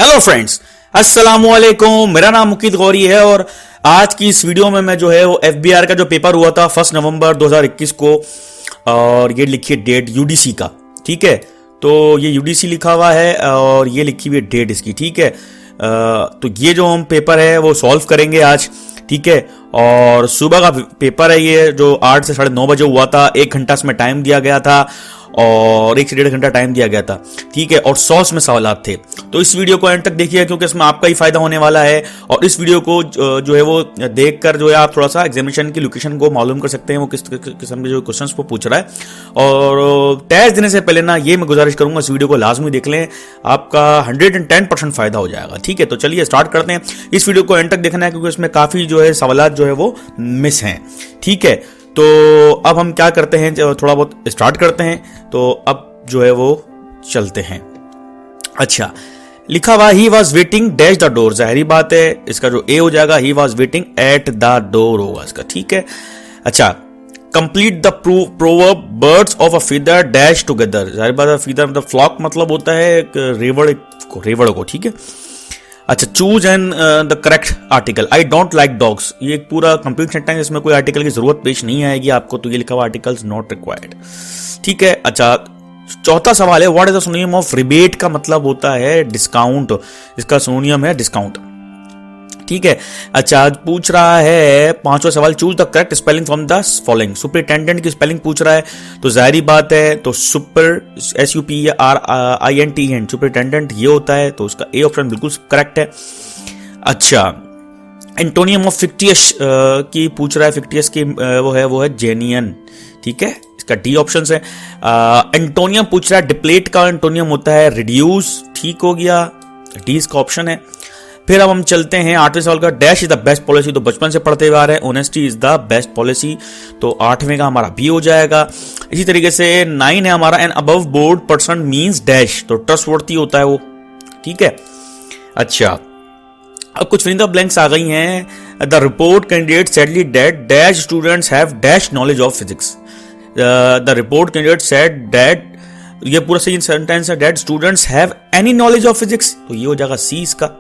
Hello friends, अस्सलामुअलैकुम। मेरा नाम मुकीद गौरी है और आज की इस वीडियो में मैं जो है वो एफबीआर का जो पेपर हुआ था 1 नवंबर 2021 को, और ये लिखी है डेट यूडीसी का। ठीक है, तो ये यूडीसी लिखा हुआ है और ये लिखी हुई है डेट इसकी। ठीक है, तो ये जो हम पेपर है वो सॉल्व करेंगे आज। ठीक है, और सुबह का पेपर है ये, जो 8 से 9:30 बजे हुआ था। 1 घंटा इसमें टाइम दिया गया था और 1 से 1.5 घंटा टाइम दिया गया था। ठीक है, और 100 में सवालात थे। तो इस वीडियो को एंड तक देखिए क्योंकि इसमें आपका ही फायदा होने वाला है। और इस वीडियो को जो है वो देखकर जो है आप थोड़ा सा एग्जामिनेशन की लोकेशन को मालूम कर सकते हैं वो किस किस्म के जो क्वेश्चंस को पूछ रहा है। और टेस्ट देने से पहले ना ये मैं गुजारिश करूंगा, इस वीडियो को लाजमी देख लें, आपका 110% फायदा हो जाएगा। ठीक है, तो चलिए स्टार्ट करते हैं। इस वीडियो को एंड तक देखना है क्योंकि इसमें काफी जो है सवालात जो है वो मिस हैं। ठीक है, तो अब हम क्या करते हैं, थोड़ा बहुत स्टार्ट करते हैं। तो अब जो है वो चलते हैं। अच्छा, लिखा हुआ he was waiting dash the door. जाहिर बात है इसका जो ए हो जाएगा he was waiting at the door होगा इसका। ठीक है, अच्छा, complete the proverb birds of a feather dash together. जाहिर बात है फीदर मतलब फ्लॉक मतलब होता है एक रेवड़ को। ठीक है, अच्छा, choose and the correct article. I don't like dogs, ये एक पूरा कंप्लीट सेंटेंस, इसमें कोई आर्टिकल की जरूरत पेश नहीं आएगी आपको, तो ये लिखा हुआ आर्टिकल्स नॉट रिक्वायर्ड। ठीक है, अच्छा, चौथा सवाल है what is the synonym of rebate. का मतलब होता है डिस्काउंट, इसका सिनोनिम है डिस्काउंट। ठीक है, अच्छा, पूछ रहा है पांचवा सवाल, choose the correct spelling from the following. Superintendent की स्पेलिंग पूछ रहा है, तो जाहिर बात है तो सुपर SUPERINTENT सुपरिटेंडेंट ये होता है, तो उसका ए ऑप्शन बिल्कुल करेक्ट है। अच्छा, एंटोनियम ऑफ फिक्टियस की पूछ रहा है, फिक्टियस की वो है जेनियन। ठीक है, इसका डी ऑप्शन है। एंटोनियम पूछ रहा है, डिप्लेट का एंटोनियम होता है रिड्यूस। ठीक हो गया, डी इसका ऑप्शन है। फिर अब हम चलते हैं 8वें सवाल का, dash is the best policy. तो बचपन से पढ़ते हुए आ रहे हैं, honesty is the best policy, तो 8वें का हमारा बी हो जाएगा। इसी तरीके से 9 है हमारा, an above board person means dash, तो ट्रस्टवर्थी होता है वो। ठीक है, अच्छा, अब कुछ फिलिंग द ब्लैंक्स आ गई हैं। The report candidate sadly date dash students have dash knowledge of physics. The report candidate said that, ये पूरा सही सेंटेंस है, that students have any knowledge of physics, तो ये हो जाएगा सी इसका।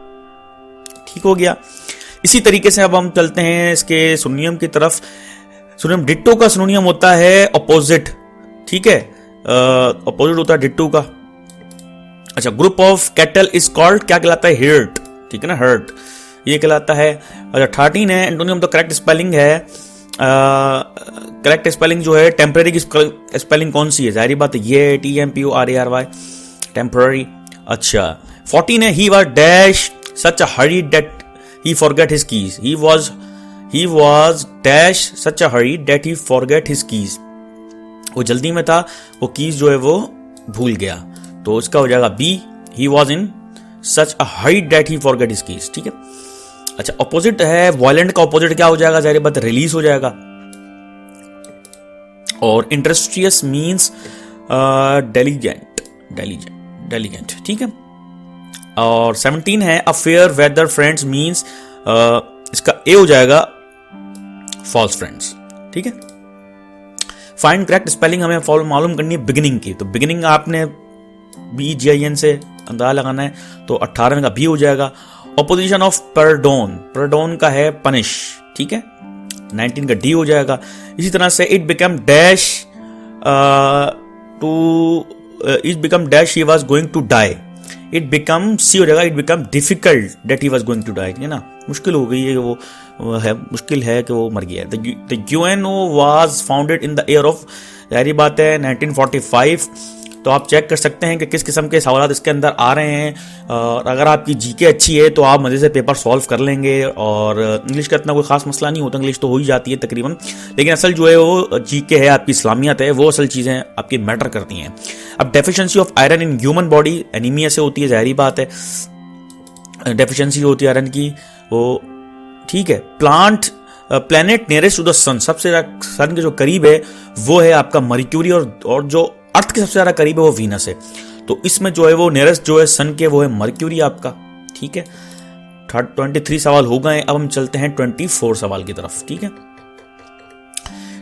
ठीक हो गया। इसी तरीके से अब हम चलते हैं इसके सिनोनियम की तरफ। सिनोनियम डिट्टो का सिनोनियम होता है अपोजिट। ठीक है, अपोजिट होता है डिट्टो का। अच्छा, group of cattle is called, क्या कहलाता है, हर्ट। ठीक है ना, हर्ट ये कहलाता है। अच्छा, 13 है एंटोनियम, तो करेक्ट स्पेलिंग है, करेक्ट स्पेलिंग जो है टेम्पररी की स्पेलिंग कौन सी है, जाहिर बात है ये TEMPORARY टेम्पररी। अच्छा, 14 है, he was dash such a hurry that he forgot his keys. He was dash such a hurry that he forgot his keys. वो जल्दी में था, वो कीज जो है वो भूल गया, तो उसका हो जाएगा B, he was in such a hurry that he forgot his keys. ठीक है, अच्छा, ऑपोजिट है वायलेंट का ऑपोजिट क्या हो जाएगा, जाहिर बात रिलीज हो जाएगा। और इंडस्ट्रियस मींस डेलीजेंट। ठीक है, और 17 है, a fair weather friends means, इसका ए हो जाएगा फॉल्स फ्रेंड्स। ठीक है, फाइंड करेक्ट स्पेलिंग हमें मालूम करनी है बिगिनिंग की, तो बिगिनिंग आपने BGIN से अंदाजा लगाना है, तो 18वें का बी हो जाएगा। ऑपोजिशन ऑफ परडोन का है पनिश। ठीक है, 19 का डी हो जाएगा। इसी तरह से it become dash he was going to die, it become C हो जाएगा, it become difficult that he was going to die. ठीक है ना, मुश्किल हो गई है, वो है मुश्किल है कि वो मर गया। The UNO was founded in the year of, जाहिर बात है 1945। तो आप चेक कर सकते हैं कि किस किस्म के सवाल इसके अंदर आ रहे हैं। और अगर आपकी जीके अच्छी है तो आप मजे से पेपर सॉल्व कर लेंगे, और इंग्लिश का इतना कोई खास मसला नहीं होता, इंग्लिश तो हो ही जाती है तकरीबन, लेकिन असल जो है वो जीके है, आपकी इस्लामियत है, वो असल चीज़ें आपकी मैटर करती हैं। अब deficiency of iron in human body, anaemia से होती है, जाहिर बात है डेफिशिएंसी होती है आयरन की वो। ठीक है, प्लैनेट नियरेस्ट टू द सन, सबसे सन के जो करीब है वो है आपका मर्क्यूरी, और जो अर्थ के सबसे ज्यादा करीब है वो वीनस है। तो इसमें जो है वो नियरेस्ट जो है सन के वो है मर्क्यूरी आपका। ठीक है, 23 सवाल हो गए। अब हम चलते हैं 24 सवाल की तरफ। ठीक है,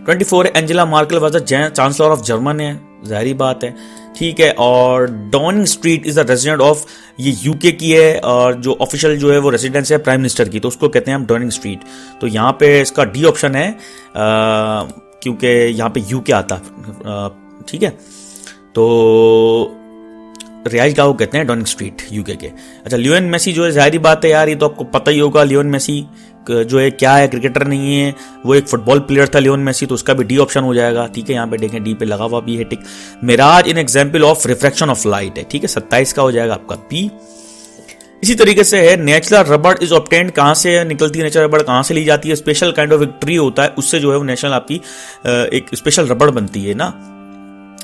24 Angela Merkel was the chancellor of German है, जाहिर बात है। ठीक है। और Downing Street is the resident of, ये यूके की है और जो ऑफिशियल जो है वो रेजिडेंस है प्राइम मिनिस्टर की, तो उसको कहते हैं हम डाउनिंग स्ट्रीट। तो यहाँ पे इसका डी ऑप्शन है क्योंकि यहाँ पे यूके आता, ठीक है। तो रियाज गांव कहते हैं डाउनिंग स्ट्रीट यूके के। अच्छा, लियोन मेसी जो है, जाहिर बात है यार, ये तो आपको पता ही होगा, लियोन मेसी जो है क्या है, क्रिकेटर नहीं है, वो एक फुटबॉल प्लेयर था लियोन मेसी, तो उसका भी डी ऑप्शन हो जाएगा, ठीक है। यहाँ पे देखें डी पे लगा हुआ भी है tick. Mirage in example of refraction of light है, ठीक है, 27 का हो जाएगा आपका बी। इसी तरीके से है, नेचुरल रबड़ इज ऑब्टेन्ड, कहाँ से निकलती है नेचुरल रबड़, कहाँ से ली जाती है, स्पेशल काइंड ऑफ एक ट्री होता है, उससे जो है वो नेशनल आपकी एक स्पेशल रबड़ बनती है ना,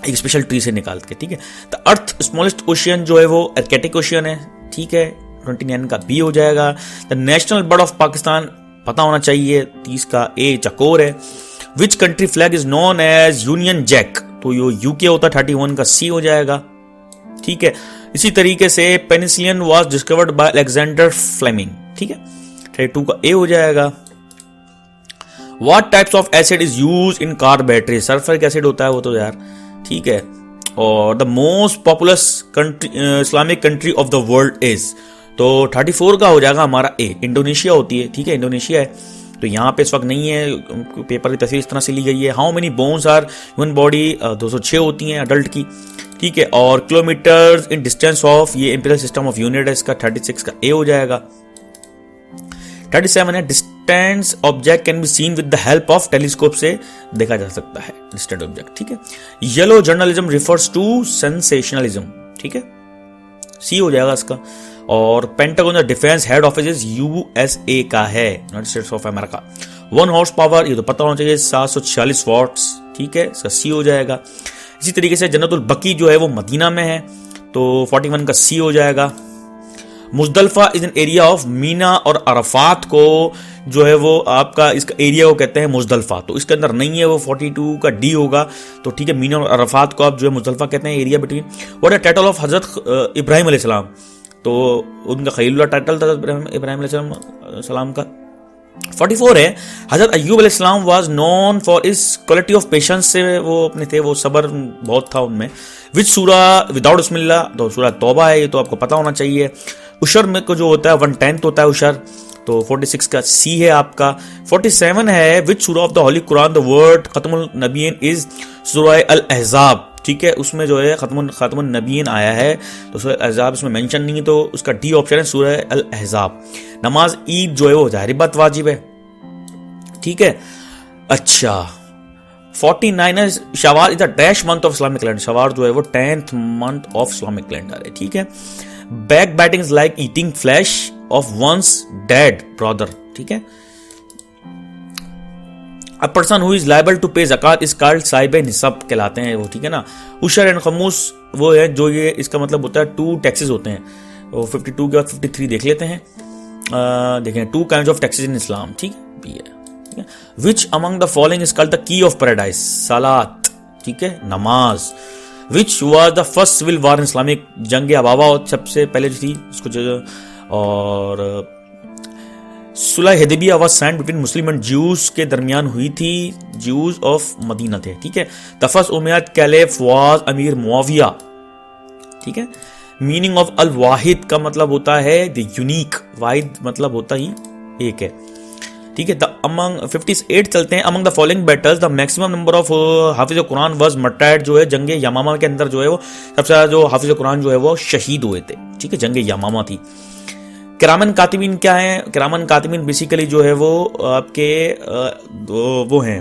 एक स्पेशल ट्री से निकाल के, ठीक है। द अर्थ स्मॉलेस्ट ओशियन जो है वो आर्कटिक ओशियन है, ठीक है, 29 का बी हो जाएगा। The national bird of Pakistan पता होना चाहिए, 30 का ए चकोर है। Which country flag is known as Union Jack, तो यो यूके होता है, 31 का सी हो जाएगा, ठीक है। इसी तरीके से penicillin was discovered by Alexander Fleming, ठीक है, 32 का ए हो जाएगा। What types of acid is use in car battery, sulphuric acid होता है वो तो यार, ठीक है। और the most populous country Islamic country of the world is, तो 34 का हो जाएगा हमारा ए, इंडोनेशिया होती है, ठीक है, इंडोनेशिया है। तो यहाँ पे इस वक्त नहीं है, पेपर की तस्वीर इस तरह से ली गई है। How many bones are human body, 206 होती हैं अडल्ट की, ठीक है। और किलोमीटर इन डिस्टेंस ऑफ, ये इंपीरियल सिस्टम ऑफ यूनिट है इसका, 36 का ए हो जाएगा। 37 है, distance object can be seen with the help of telescope, से देखा जा सकता है डिस्टेंट ऑब्जेक्ट, ठीक है। Yellow journalism refers to sensationalism, ठीक है, सी हो जाएगा इसका। और Pentagon defence head office USA का है, United states of America. 1 horse power, ये तो पता होना चाहिए, 746 वॉट्स, ठीक है, इसका सी हो जाएगा। इसी तरीके से जन्नतुल बकी जो है वो मदीना में है, तो 41 का सी हो जाएगा। Muzdalifah is an area of Meena और अरफात को जो है वो आपका इसका एरिया को कहते हैं मुजदलफा, तो इसके अंदर नहीं है, वो 42 का डी होगा, तो ठीक है। मीना और अरफात को आप जो है मुजदलफा कहते हैं, एरिया बिटवीन। व्हाट है टाइटल ऑफ हजरत इब्राहिम अलैहिस्सलाम, तो उनका खलीलुल्लाह टाइटल था इब्राहिम अलैहिस्सलाम का। 44 है, हजरत अय्यूब अलैहिस्सलाम वाज नोन फॉर इस क्वालिटी ऑफ पेशेंस, से वो अपने थे, वो सबर बहुत था उनमें। विच सूरा विदाउट बिस्मिल्लाह, तो सूरा तौबा है, ये तो आपको पता होना चाहिए। उशर में को जो होता है 1/10 होता है उशर, तो 46 का सी है आपका। 47 है, which surah of the holy Quran the word Khatmul Nabeen is surah Al अहज़ाब, ठीक है, उसमें जो है खत्मुन नबीन आया है, तो सूरह अहज़ाब इसमें मेंशन नहीं है, तो उसका डी ऑप्शन है सूरह अल अहज़ाब। नमाज ईद जो है वो जाहिर बात वाजिब है, ठीक है। अच्छा, 49 है, Shawwal is the dash month of Islamic calendar, Shawwal जो है वो 10th month of Islamic calendar है, ठीक है। Backbiting is like eating flesh of one's dead brother, ठीक है। A person who is liable to pay zakat is called Sahib निसब कहलाते हैं वो, ठीक है ना। उशर एंड खमूस वो है जो, ये इसका मतलब होता है 2 टैक्सेस होते हैं, वो 52 के बाद 53 देख लेते हैं। देखें 2 kinds of taxes in Islam, ठीक है। Which among the following is called the key of paradise, Salat, ठीक है, नमाज। Which was the first civil war in Islamic, जंग अबावा सबसे पहले जो थी उसको जो, और सुलह Hudaibiya was signed between Muslim and Jews के दरमियान हुई थी, ज्यूज ऑफ मदीना थे, ठीक है। The first Umayyad caliph was अमीर मुआविया, ठीक है। मीनिंग ऑफ अल वाहिद का मतलब होता है द यूनिक, वाहिद मतलब होता ही एक है, ठीक है। द अमंग 58 चलते हैं, among the following battles the maximum number of Hafiz Quran was martyred, जो है जंग यमामा के अंदर जो है वो सबसे ज्यादा जो हाफिज कुरान जो है वो शहीद हुए थे, ठीक है, जंग यमामा थी। किरामन कातिबीन क्या है, किरामन कातिबीन बेसिकली जो है वो आपके वो हैं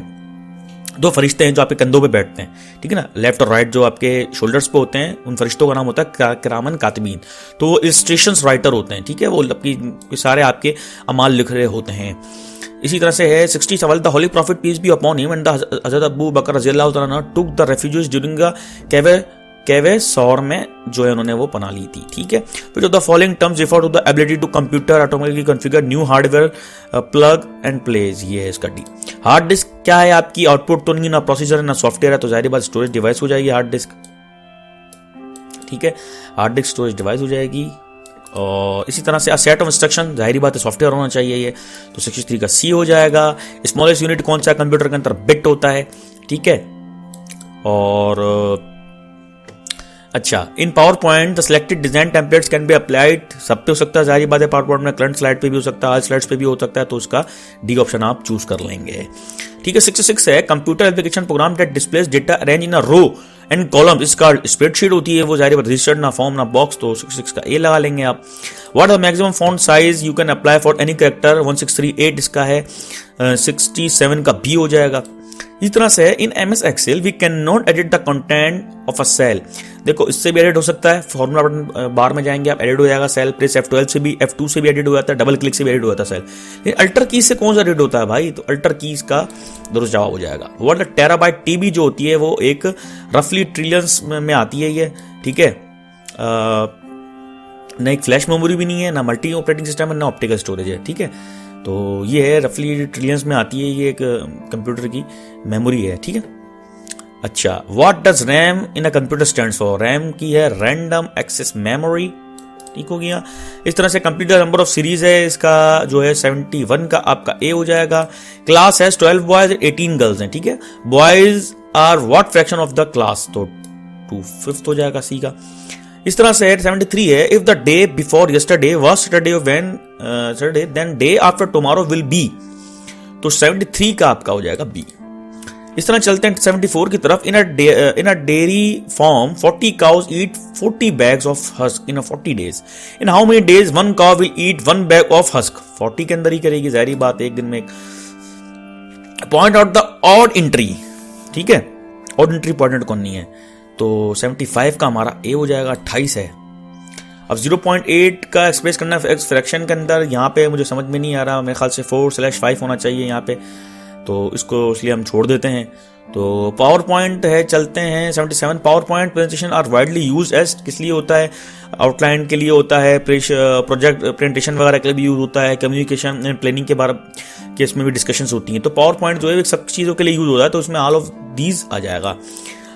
2 फरिश्ते हैं जो आपके कंधों पे बैठते हैं, ठीक है ना, लेफ्ट और राइट जो आपके शोल्डर्स पे होते हैं, उन फरिश्तों का नाम होता है किरामन कातिबीन। तो वो इलस्ट्रेशंस राइटर होते हैं, ठीक है, वो आपकी सारे आपके अमाल लिख रहे होते हैं। इसी तरह से है 60 सवाल, the holy prophet peace be upon him and the Hazrat Abu बकर रज़ियल्लाहु तआला अन्हु टुक द रेफ्यूजीज ड्यूरिंग केवे सौर में जो है उन्होंने वो पना ली थी, ठीक है। फिर the following terms refer to the ability to computer automatically configure new hardware plug and plays, ये है इसका डी। हार्ड डिस्क क्या है आपकी, आउटपुट तो नहीं, ना प्रोसीजर है ना सॉफ्टवेयर है, तो जाहिर बात स्टोरेज डिवाइस हो जाएगी हार्ड डिस्क, ठीक है, हार्ड डिस्क स्टोरेज डिवाइस हो जाएगी। और इसी तरह से अ सेट ऑफ इंस्ट्रक्शन, जाहिर बात है सॉफ्टवेयर होना चाहिए ये, तो 63 का सी हो जाएगा। स्मॉलेस्ट यूनिट कौन सा कंप्यूटर के अंदर, बिट होता है, ठीक है। और अच्छा, in PowerPoint the selected design templates can be applied, सब पे हो सकता है, जारी बात है, पावर पॉइंट में करंट स्लाइड पे भी हो सकता है, आज स्लाइड्स पे भी हो सकता है, तो उसका डी ऑप्शन आप चूज कर लेंगे। ठीक है। 66 है computer application program that displays data arrange in a row and column, इसका स्प्रेडशीट होती है वो, जारी बात रजिस्टर्ड ना फॉर्म ना बॉक्स, तो 66 का ए लगा लेंगे आप। What are maximum font size you can apply for any character, 1638 इसका है, 67 का बी हो जाएगा। इस तरह से in MS Excel we can not edit the content of a cell, देखो इससे भी एडिट हो सकता है, फॉर्मूला बटन बार में जाएंगे आप, एडिट हो जाएगा सेल, प्रेस F12 से भी, F2 से भी एडिट हो जाता है, डबल क्लिक से भी एडिट हो जाता है सेल। लेकिन अल्टर की से कौन सा एडिट होता है भाई, तो अल्टर कीज का दुरुस्त जवाब हो जाएगा। व्हाट द टेराबाइट टीबी जो होती है वो एक रफली ट्रिलियंस में आती है ये, ठीक है। ना एक फ्लैश मेमोरी भी नहीं है, ना मल्टी ऑपरेटिंग सिस्टम है, ना ऑप्टिकल स्टोरेज है, ठीक है। तो ये है रफली ट्रिलियंस में आती है, ये एक कंप्यूटर की मेमोरी है, ठीक है। अच्छा, what does RAM in a computer stands for, RAM की है रैंडम एक्सेस मेमोरी, ठीक हो गया। इस तरह से कंप्यूटर नंबर ऑफ सीरीज है इसका जो है 71 का आपका ए हो जाएगा। क्लास है 12 बॉयज 18 गर्ल्स हैं, ठीक है। Boys are what fraction of the class, तो 2/5 हो जाएगा सी का। इस तरह से 73 है if the day before yesterday was Saturday when Saturday then day after tomorrow will be, तो 73 का आपका हो जाएगा बी। इस तरह चलते हैं 74 की तरफ। In a dairy farm 40 cows eat 40 bags of husk in 40 days. In how many days one cow will eat 1 bag of husk? 40 के अंदर ही करेगी, जाहिर बात है, एक दिन में। Point out the odd entry, ठीक है, ऑड एंट्री पॉइंट कौन नहीं है, तो 75 का हमारा ए हो जाएगा, 28 है। अब 0.8 का एक्सप्रेस करना फ्रैक्शन के अंदर, यहाँ पे मुझे समझ में नहीं आ रहा, मेरे ख्याल से 4/5 होना चाहिए यहाँ पे, तो इसको इसलिए हम छोड़ देते हैं। तो पावर पॉइंट है, चलते हैं 77। PowerPoint presentation are widely use as, किस लिए होता है, आउटलाइन के लिए होता है, प्रोजेक्ट प्रेजेंटेशन वगैरह के लिए भी यूज होता है, कम्युनिकेशन एंड प्लानिंग के बारे के इसमें भी डिस्कशंस होती हैं। तो पावर पॉइंट जो है सब चीज़ों के लिए यूज होता है, तो उसमें ऑल ऑफ दीज आ जाएगा।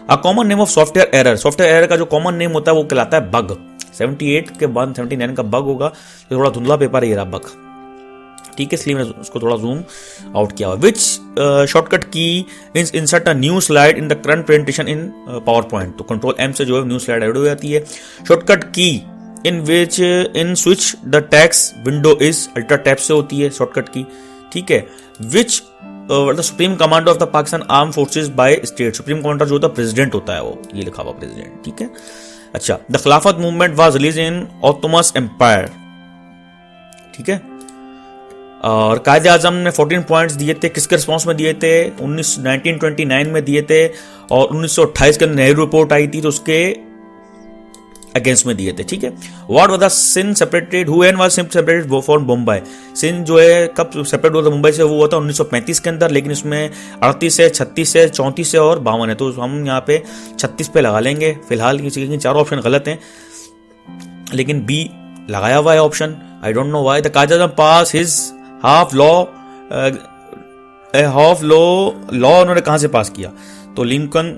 A common name of software error, software error का जो कॉमन नेम होता है वो कहलाता है बग। 78 के बाद 79 का बग होगा, तो थोड़ा धुंधला पेपर है ये रहा बग, ठीक है, इसलिए मैंने उसको थोड़ा जूम आउट किया हुआ। विच शॉर्टकट की insert a new slide in the current presentation in power point, तो कंट्रोल एम से जो है न्यू स्लाइड ऐड हो जाती है। शॉर्टकट की in which in switch the text window is, alt tab से होती है शॉर्टकट की, ठीक है। Which the supreme commander of the Pakistan arm forces by state, supreme commander जो होता है प्रेसिडेंट होता है वो, ये लिखा हुआ प्रेसिडेंट, ठीक है। अच्छा, the Khilafat movement was release in Ottomans empire, ठीक है। और कायदे आजम ने 14 पॉइंट्स दिए थे, किसके रिस्पॉन्स में दिए थे, 1929 में दिए थे, और 1928 के अंदर नेहरू रिपोर्ट आई थी तो उसके अगेंस्ट में दिए थे, ठीक है। What was the Sindh separated, who and was Sindh separated from Mumbai, Sindh जो है कब सेपरेट हुआ था मुंबई से, वो हुआ था 1935 के अंदर, लेकिन इसमें 38 है, 36 है, 34 है और 52 है, तो हम यहाँ पे 36 पे लगा लेंगे फिलहाल, क्योंकि चारों ऑप्शन गलत हैं, लेकिन बी लगाया हुआ है option. I don't know why the कायदे आजम पास हिज हाफ लॉ उन्होंने कहां से पास किया, तो लिंकन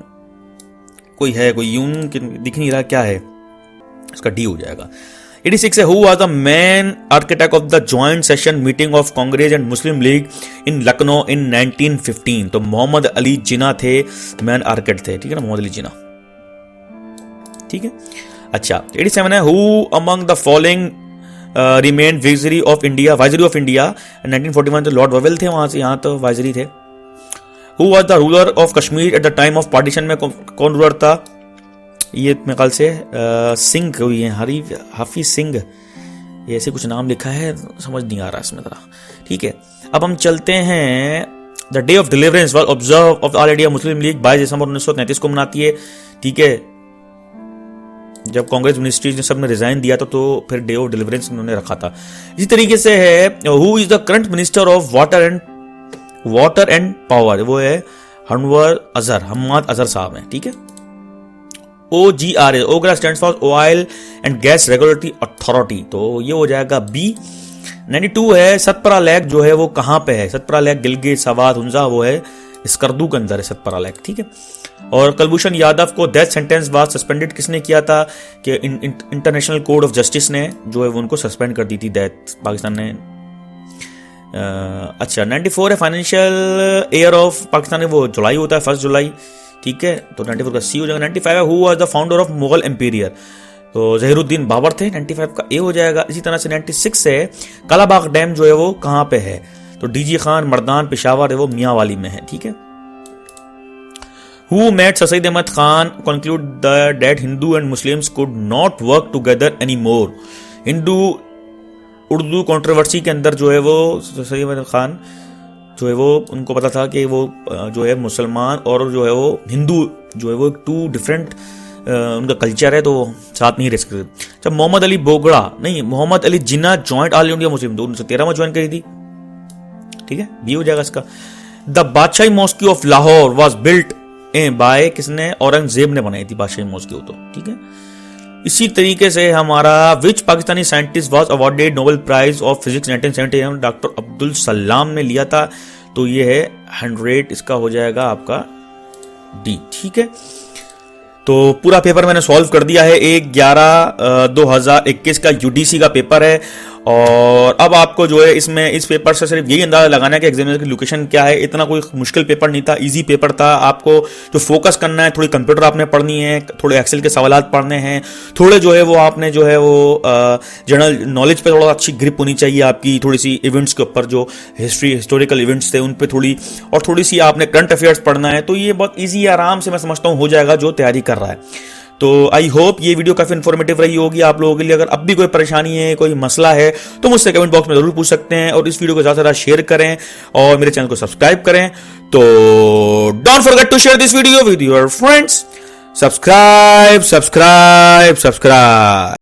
कोई है, कोई यून दिख नहीं रहा क्या है, इसका डी हो जाएगा। 86 है who was the main architect of the joint session meeting of Congress and Muslim League in Lucknow in 1915, तो मोहम्मद अली जिन्ना थे मैन आर्किटेक्ट थे, ठीक है ना, मोहम्मद अली जिन्ना, ठीक है। अच्छा, 87 है who among the following remain viceroy of India 1941, तो लॉर्ड वेवेल थे वहां से, यहाँ तो वाइजरी थे। Who was the ruler of Kashmir at the time of partition, में कौन रूलर था, ये मेरे ख्याल से सिंह हुई है, हाफिज सिंह, ये ऐसे कुछ नाम लिखा है, समझ नहीं आ रहा इसमें तरह, ठीक है। अब हम चलते हैं, the day of deliverance was observe of all India Muslim league 22 दिसंबर 1933 को मनाती है, ठीक है। जब कांग्रेस मिनिस्ट्री ने सबने रिजाइन दिया था तो फिर डे ऑफ डिलीवरेंस उन्होंने रखा था। इसी तरीके से है who is the current minister of water and power, वो है हम्माद अजहर साहब हैं, ठीक है। OGRA, OGRA stands for oil and gas regulatory authority, तो ये हो जाएगा बी। 92 है सतपरा लेक जो है वो कहां पे है, सतपरा लेक गिलगित सवात हुंजा, वो है स्कर्दू के अंदर है सतपरा लेक, ठीक है। और कुलभूषण यादव को डेथ सेंटेंस बाद सस्पेंडेड किसने किया था, कि इंटरनेशनल कोर्ट ऑफ जस्टिस ने जो है वो उनको सस्पेंड कर दी थी, डेथ पाकिस्तान ने। अच्छा, 94 है फाइनेंशियल ईयर ऑफ पाकिस्तान, वो जुलाई होता है 1 जुलाई, ठीक है, तो 94 का सी हो जाएगा। 95 है, who was the founder of Mughal empire, तो जहीरुद्दीन बाबर थे। 95 का ए हो जाएगा। इसी तरह से 96 है, कालाबाग डैम जो है वो कहां पे है, तो डीजी खान, मर्दान, पेशावर है वो मियांवाली में है। ठीक है। Who met Sasid Ahmad Khan conclude that Hindu and Muslims could not work together anymore? Hindu Urdu controversy के अंदर जो है वो सईद अहमद खान जो है वो उनको पता था कि वो जो है मुसलमान और जो है वो हिंदू जो है वो टू डिफरेंट उनका कल्चर है, तो साथ नहीं रह सकते। जब मोहम्मद अली बोगड़ा नहीं, Mohammad Ali Jinnah joint all India Muslim तो 1913 में ज्वाइन करी थी। ठीक है, बी हो जाएगा इसका। The Badshahi mosque of Lahore was built by किसने, औरंगजेब ने बनाई थी बादशाही मॉस्की तो। ठीक है। इसी तरीके से हमारा which Pakistani scientist was awarded Nobel prize of physics 1970, doctor Abdul Salam ने लिया था, तो ये है 100, इसका हो जाएगा आपका डी। ठीक है, तो पूरा पेपर मैंने सॉल्व कर दिया है। 1/11/2021 का यूडीसी का पेपर है, और अब आपको जो है इसमें इस पेपर से सिर्फ यही अंदाजा लगाना है कि एग्जामिनर की लोकेशन क्या है। इतना कोई मुश्किल पेपर नहीं था, इजी पेपर था। आपको जो फोकस करना है, थोड़ी कंप्यूटर आपने पढ़नी है, थोड़े एक्सेल के सवालात पढ़ने हैं, थोड़े जो है वो आपने जो है वो जनरल नॉलेज पे थोड़ा अच्छी ग्रिप होनी चाहिए आपकी, थोड़ी सी इवेंट्स के ऊपर जो हिस्टोरिकल इवेंट्स थे उन पे थोड़ी, और थोड़ी सी आपने करंट अफेयर्स पढ़ना है। तो ये बहुत ईजी आराम से मैं समझता हूँ हो जाएगा जो तैयारी कर रहा है। तो आई होप ये वीडियो काफी इन्फॉर्मेटिव रही होगी आप लोगों के लिए। अगर अब भी कोई परेशानी है, कोई मसला है, तो मुझसे कमेंट बॉक्स में जरूर पूछ सकते हैं, और इस वीडियो को ज्यादा से ज्यादा शेयर करें और मेरे चैनल को सब्सक्राइब करें। तो don't forget to share this video with your friends. Subscribe subscribe subscribe.